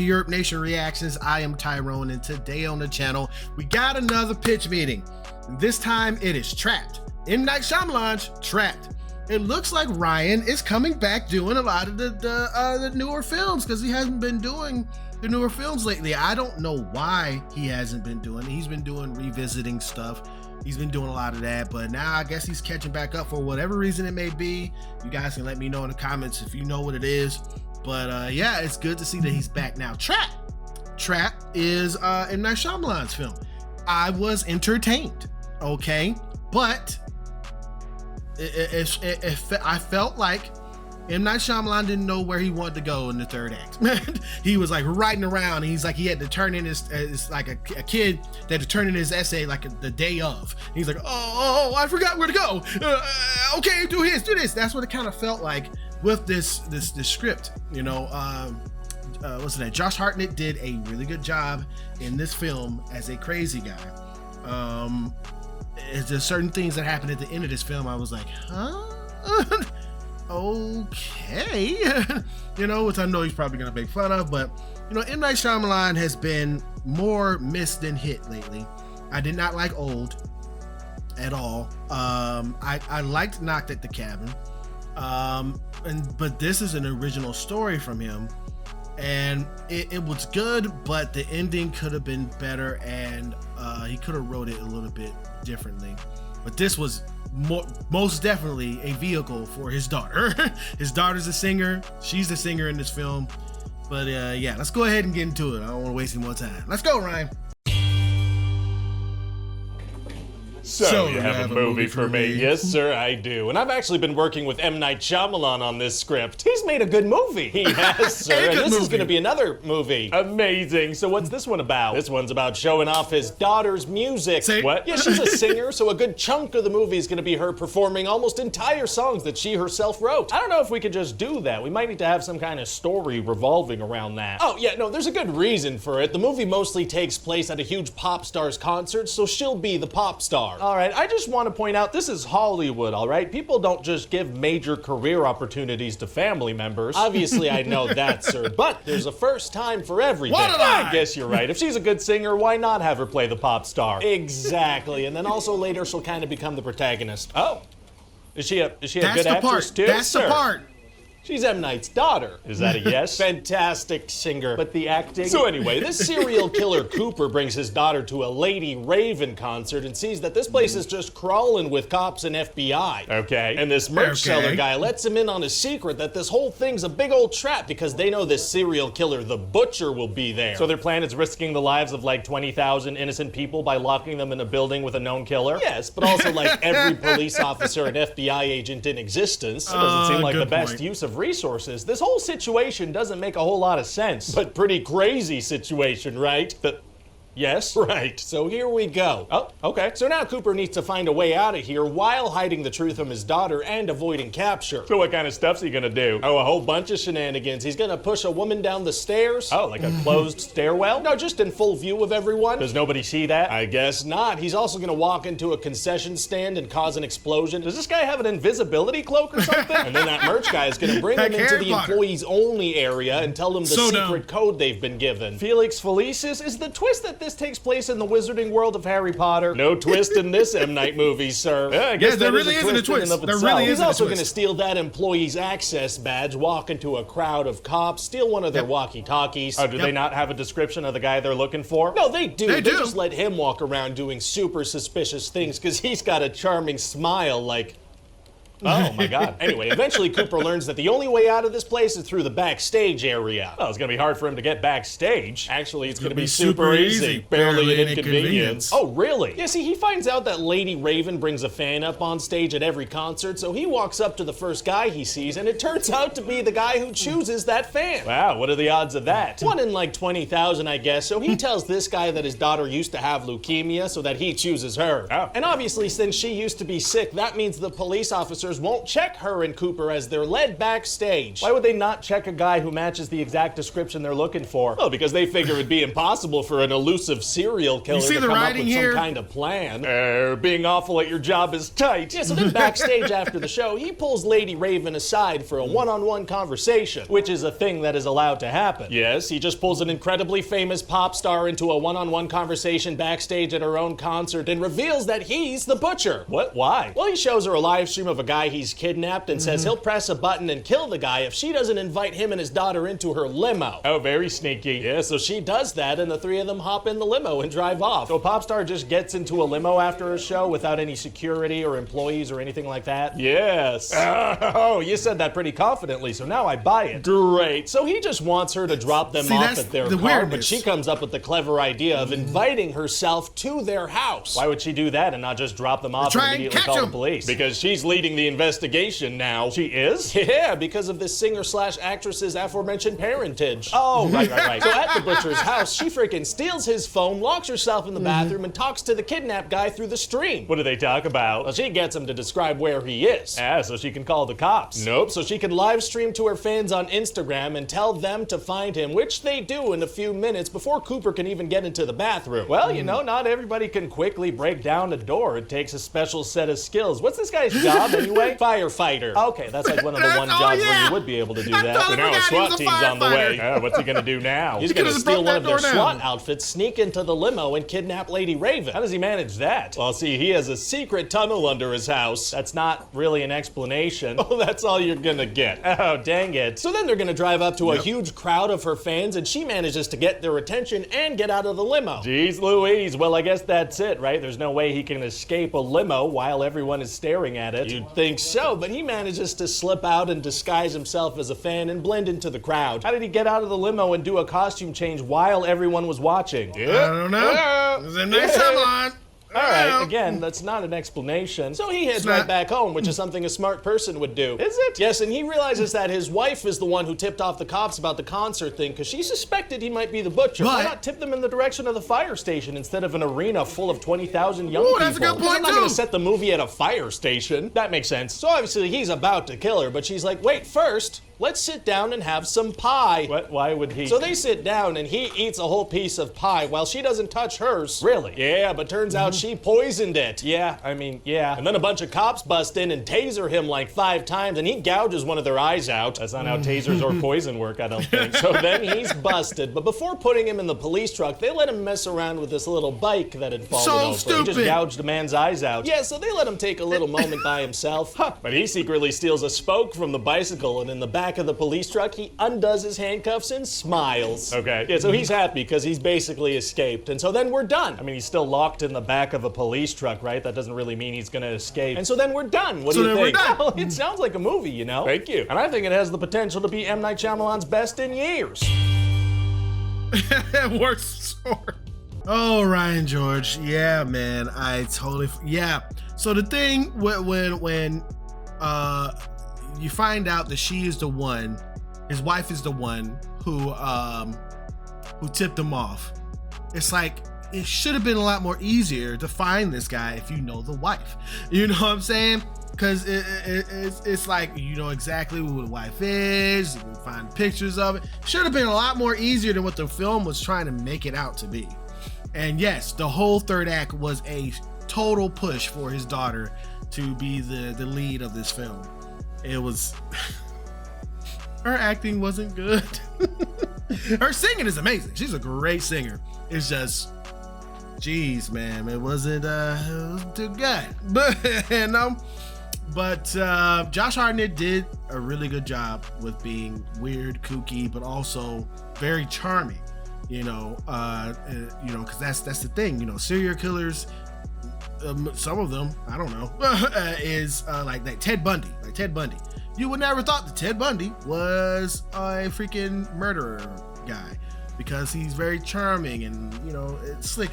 to Europe Nation Reactions. I am Tyrone, and today on the channel, we got another pitch meeting. This time it is Trapped. M. Night Shyamalan's Trapped. It looks like Ryan is coming back doing a lot of the newer films, because he hasn't been doing the newer films lately. I don't know why he hasn't been doing it. He's been doing revisiting stuff. He's been doing a lot of that, but now I guess he's catching back up for whatever reason it may be. You guys can let me know in the comments if you know what it is. But yeah, it's good to see that he's back now. Trapped is M. Night Shyamalan's film. I was entertained, okay? But I felt like M. Night Shyamalan didn't know where he wanted to go in the third act. He was like riding around. He's like, he had to turn in his like a kid that had to turn in his essay like the day of. He's like, oh, I forgot where to go. Okay, do this. That's what it kind of felt like with this script. You know, what's that? Josh Hartnett did a really good job in this film as a crazy guy. There's certain things that happened at the end of this film. I was like, huh? Okay. You know, which I know he's probably gonna make fun of, but you know, M. Night Shyamalan has been more missed than hit lately. I did not like Old at all. I liked Knocked at the Cabin, but this is an original story from him, and it was good, but the ending could have been better, and he could have wrote it a little bit differently. But this was most definitely a vehicle for his daughter. His daughter's a singer. She's the singer in this film. But yeah, let's go ahead and get into it. I don't want to waste any more time. Let's go, Ryan. So you have a movie for me? Yes, sir, I do. And I've actually been working with M. Night Shyamalan on this script. He's made a good movie. He has, sir. And this is going to be another movie. Amazing. So what's this one about? This one's about showing off his daughter's music. What? Yeah, she's a singer, so a good chunk of the movie is going to be her performing almost entire songs that she herself wrote. I don't know if we could just do that. We might need to have some kind of story revolving around that. Oh, yeah, no, there's a good reason for it. The movie mostly takes place at a huge pop star's concert, so she'll be the pop star. All right, I just want to point out this is Hollywood, all right? People don't just give major career opportunities to family members. Obviously, I know that, sir, but there's a first time for everything. I guess you're right. If she's a good singer, why not have her play the pop star? Exactly, and then also later she'll kind of become the protagonist. Oh, is she a good actress too? That's the part. She's M. Night's daughter. Is that a yes? Fantastic singer. But the acting? So anyway, this serial killer Cooper brings his daughter to a Lady Raven concert and sees that this place is just crawling with cops and FBI. Okay. And this merch seller guy lets him in on a secret that this whole thing's a big old trap because they know this serial killer, the Butcher, will be there. So their plan is risking the lives of like 20,000 innocent people by locking them in a building with a known killer? Yes, but also like every police officer and FBI agent in existence. It doesn't seem like the best use of resources. This whole situation doesn't make a whole lot of sense, but pretty crazy situation, right? Yes? Right. So here we go. Oh, okay. So now Cooper needs to find a way out of here while hiding the truth from his daughter and avoiding capture. So what kind of stuff's he gonna do? Oh, a whole bunch of shenanigans. He's gonna push a woman down the stairs. Oh, like a closed stairwell? No, just in full view of everyone. Does nobody see that? I guess not. He's also gonna walk into a concession stand and cause an explosion. Does this guy have an invisibility cloak or something? And then that merch guy is gonna bring him into the employees only area and tell him the secret code they've been given. Felix Felicis is the twist that this takes place in the wizarding world of Harry Potter. No twist in this M. Night movie, sir. Yeah, I guess there really isn't a twist. There really is. He's also going to steal that employee's access badge, walk into a crowd of cops, steal one of their walkie-talkies. Oh, do they not have a description of the guy they're looking for? No, they do. They just let him walk around doing super suspicious things because he's got a charming smile like... Oh my god. Anyway, eventually Cooper learns that the only way out of this place is through the backstage area. Well, it's gonna be hard for him to get backstage. Actually, it's gonna be super easy. Barely an inconvenience. Oh, really? Yeah, see, he finds out that Lady Raven brings a fan up on stage at every concert, so he walks up to the first guy he sees, and it turns out to be the guy who chooses that fan. Wow, what are the odds of that? 1 in like 20,000, I guess, so he tells this guy that his daughter used to have leukemia, so that he chooses her. Oh. And obviously, since she used to be sick, that means the police officer producers won't check her and Cooper as they're led backstage. Why would they not check a guy who matches the exact description they're looking for? Well, because they figure it'd be impossible for an elusive serial killer to come up with some kind of plan. Being awful at your job is tight. Yeah, so then backstage after the show, he pulls Lady Raven aside for a one-on-one conversation, which is a thing that is allowed to happen. Yes, he just pulls an incredibly famous pop star into a one-on-one conversation backstage at her own concert and reveals that he's the butcher. What? Why? Well, he shows her a live stream of a guy he's kidnapped and says he'll press a button and kill the guy if she doesn't invite him and his daughter into her limo. Oh, very sneaky. Yeah, so she does that and the three of them hop in the limo and drive off. So a pop star just gets into a limo after a show without any security or employees or anything like that? Yes. Oh, you said that pretty confidently, so now I buy it. Great. So he just wants her to drop them off at their car, but she comes up with the clever idea of inviting herself to their house. Why would she do that and not just drop them off and immediately call the police? Because she's leading the investigation now. She is? Yeah, because of this singer/actress's aforementioned parentage. Oh, right. So at the butcher's house, she freaking steals his phone, locks herself in the bathroom, and talks to the kidnapped guy through the stream. What do they talk about? Well, she gets him to describe where he is. So she can call the cops. Nope, so she can live stream to her fans on Instagram and tell them to find him, which they do in a few minutes before Cooper can even get into the bathroom. Well, you know, not everybody can quickly break down a door. It takes a special set of skills. What's this guy's job anyway? Firefighter. Okay, that's like one of the jobs where you would be able to do that. So now a SWAT team's on the way. What's he gonna do now? He's gonna steal one of their SWAT outfits, sneak into the limo, and kidnap Lady Raven. How does he manage that? Well, see, he has a secret tunnel under his house. That's not really an explanation. Oh, that's all you're gonna get. Oh, dang it. So then they're gonna drive up to a huge crowd of her fans, and she manages to get their attention and get out of the limo. Jeez Louise, well, I guess that's it, right? There's no way he can escape a limo while everyone is staring at it. You'd think so, but he manages to slip out and disguise himself as a fan and blend into the crowd. How did he get out of the limo and do a costume change while everyone was watching? I don't know. It was a nice timeline. All right, again, that's not an explanation. So he heads right back home, which is something a smart person would do. Is it? Yes, and he realizes that his wife is the one who tipped off the cops about the concert thing because she suspected he might be the butcher. Why not tip them in the direction of the fire station instead of an arena full of 20,000 young people? That's a good point, I'm not going to set the movie at a fire station. That makes sense. So obviously he's about to kill her, but she's like, wait, first, let's sit down and have some pie. What? Why would he? So they sit down and he eats a whole piece of pie while she doesn't touch hers. Really? Yeah, but turns out she poisoned it. Yeah. And then a bunch of cops bust in and taser him like 5 times and he gouges one of their eyes out. That's not how tasers or poison work, I don't think. So then he's busted. But before putting him in the police truck, they let him mess around with this little bike that had fallen over. Stupid. He just gouged a man's eyes out. Yeah, so they let him take a little moment by himself. But he secretly steals a spoke from the bicycle and in the back of the police truck, he undoes his handcuffs and smiles. Okay. Yeah, so he's happy because he's basically escaped. And so then we're done. I mean, he's still locked in the back of a police truck, right? That doesn't really mean he's gonna escape. And so then we're done. What do you think? Well, it sounds like a movie, you know? Thank you. And I think it has the potential to be M. Night Shyamalan's best in years. Worst sort. Oh, Ryan George. Yeah, man. I totally. Yeah. So the thing when you find out that she is the one, his wife is the one who tipped him off. It's like, it should have been a lot more easier to find this guy if you know the wife. You know what I'm saying? Because it's like, you know exactly who the wife is, you can find pictures of it. Should have been a lot more easier than what the film was trying to make it out to be. And yes, the whole third act was a total push for his daughter to be the lead of this film. It was, her acting wasn't good. Her singing is amazing. She's a great singer. It's just, geez, man, it wasn't too good. But Josh Hartnett did a really good job with being weird, kooky, but also very charming. You know, because that's the thing. You know, serial killers. Some of them, I don't know, is like that Ted Bundy. Like Ted Bundy. You would never thought that Ted Bundy was a freaking murderer guy because he's very charming and, you know, slick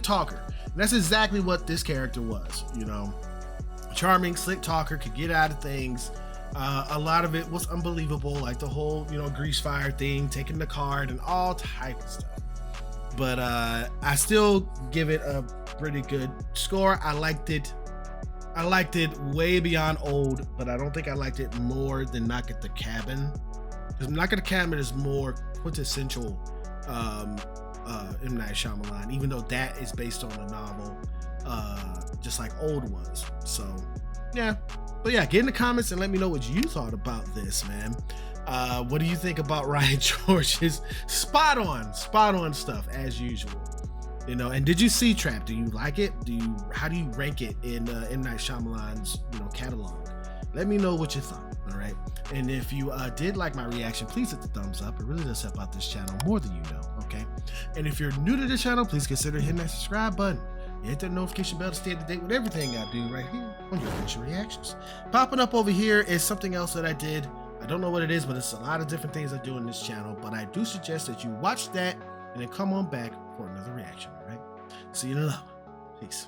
talker. And that's exactly what this character was, you know. Charming, slick talker, could get out of things. A lot of it was unbelievable, like the whole, you know, grease fire thing, taking the card and all type of stuff. But I still give it a pretty good score. I liked it. I liked it way beyond old, but I don't think I liked it more than Knock at the Cabin. Because Knock at the Cabin is more quintessential M. Night Shyamalan, even though that is based on a novel, just like Old was. So, yeah. But yeah, get in the comments and let me know what you thought about this, man. What do you think about Ryan George's spot on stuff as usual? You know, and did you see Trap? Do you like it? How do you rank it in M. Night Shyamalan's catalog? Let me know what you thought. All right. And if you did like my reaction, please hit the thumbs up. It really does help out this channel more than you know. Okay. And if you're new to the channel, please consider hitting that subscribe button. And hit that notification bell to stay up to date with everything I do right here on Your Initial Reactions. Popping up over here is something else that I did. I don't know what it is, but it's a lot of different things I do on this channel. But I do suggest that you watch that and then come on back for another reaction. All right. See you in a little. Peace.